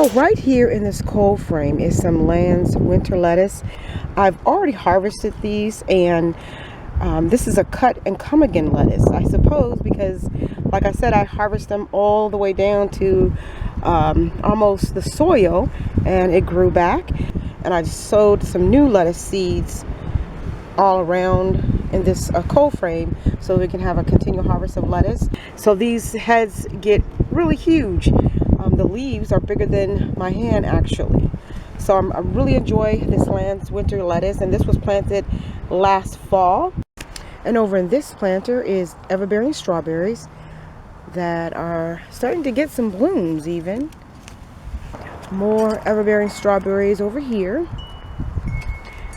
So right here in this cold frame is some Land's winter lettuce. I've already harvested these, and this is a cut and come again lettuce, I suppose, because like I said, I harvest them all the way down to almost the soil, and it grew back. And I sowed some new lettuce seeds all around in this cold frame so we can have a continual harvest of lettuce. So these heads get really huge. The leaves are bigger than my hand actually. So I really enjoy this Land's winter lettuce, and this was planted last fall. And over in this planter is Everbearing Strawberries that are starting to get some blooms even. More Everbearing Strawberries over here.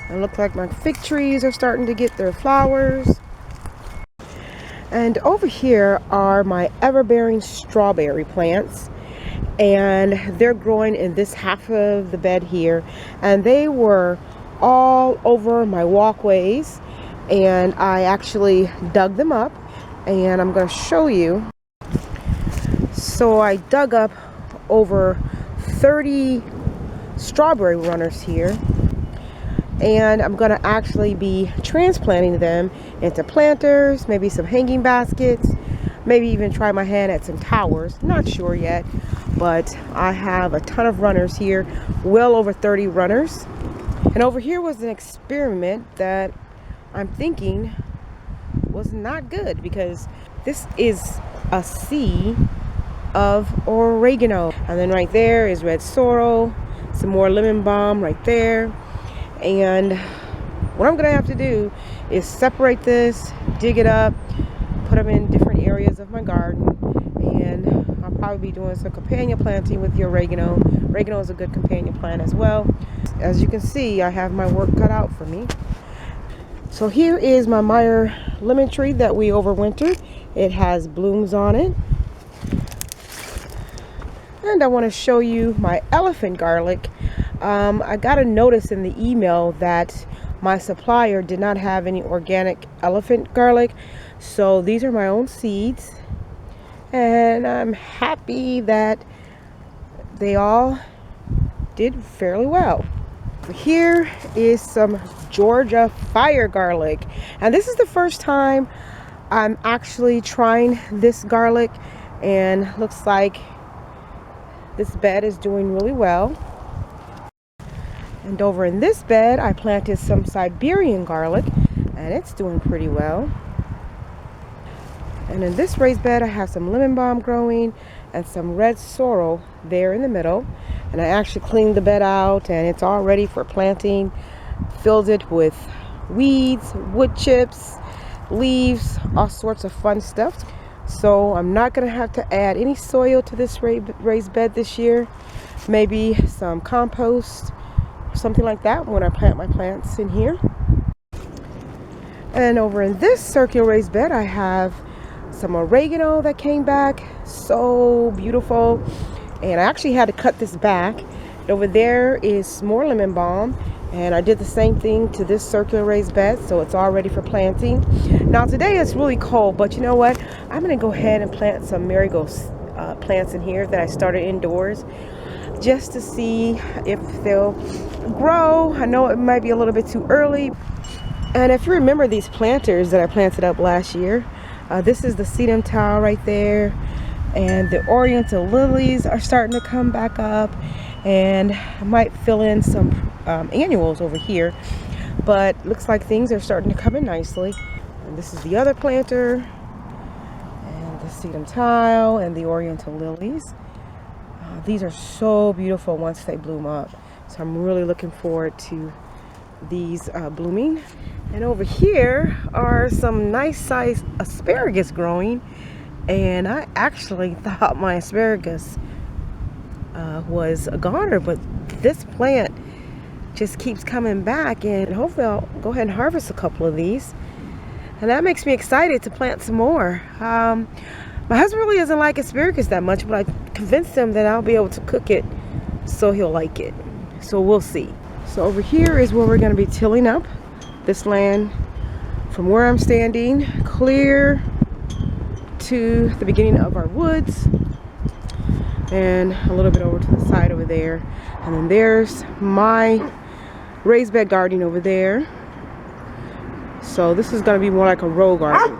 It looks like my fig trees are starting to get their flowers. And over here are my Everbearing Strawberry plants. And they're growing in this half of the bed here. And they were all over my walkways. And I actually dug them up. And I'm going to show you. So I dug up over 30 strawberry runners here. And I'm going to actually be transplanting them into planters, maybe some hanging baskets, maybe even try my hand at some towers. Not sure yet, but I have a ton of runners here, well over 30 runners. And over here was an experiment that I'm thinking was not good, because this is a sea of oregano. And then right there is red sorrel, some more lemon balm right there. And what I'm gonna have to do is separate this, dig it up, put them in different areas of my garden, and I'll probably be doing some companion planting with the oregano. Oregano is a good companion plant as well. As you can see, I have my work cut out for me. So here is my Meyer Lemon tree that we overwintered. It has blooms on it. And I want to show you my elephant garlic. I got a notice in the email that my supplier did not have any organic elephant garlic, so these are my own seeds, and I'm happy that they all did fairly well. Here is some Georgia fire garlic, and this is the first time I'm actually trying this garlic, and looks like this bed is doing really well. And over in this bed, I planted some Siberian garlic, and it's doing pretty well. And in this raised bed, I have some lemon balm growing and some red sorrel there in the middle. And I actually cleaned the bed out, and it's all ready for planting. Filled it with weeds, wood chips, leaves, all sorts of fun stuff. So I'm not going to have to add any soil to this raised bed this year. Maybe some compost, something like that, when I plant my plants in here. And over in this circular raised bed, I have some oregano that came back. So beautiful. And I actually had to cut this back. And over there is more lemon balm. And I did the same thing to this circular raised bed, so it's all ready for planting. Now today it's really cold, but you know what? I'm going to go ahead and plant some marigold plants in here that I started indoors, just to see if they'll grow. I know it might be a little bit too early. And if you remember these planters that I planted up last year, this is the sedum towel right there, and the oriental lilies are starting to come back up, and I might fill in some annuals over here, but looks like things are starting to come in nicely. And this is the other planter, and the sedum tile, and the oriental lilies. These are so beautiful once they bloom up, so I'm really looking forward to these blooming. And over here are some nice sized asparagus growing, and I actually thought my asparagus was a goner, but this plant just keeps coming back, and hopefully I'll go ahead and harvest a couple of these, and that makes me excited to plant some more. My husband really doesn't like asparagus that much, but I convinced him that I'll be able to cook it so he'll like it, so we'll see. So over here is where we're going to be tilling up this land from where I'm standing clear to the beginning of our woods. and a little bit over to the side over there. And then there's my raised bed garden over there. So this is going to be more like a row garden.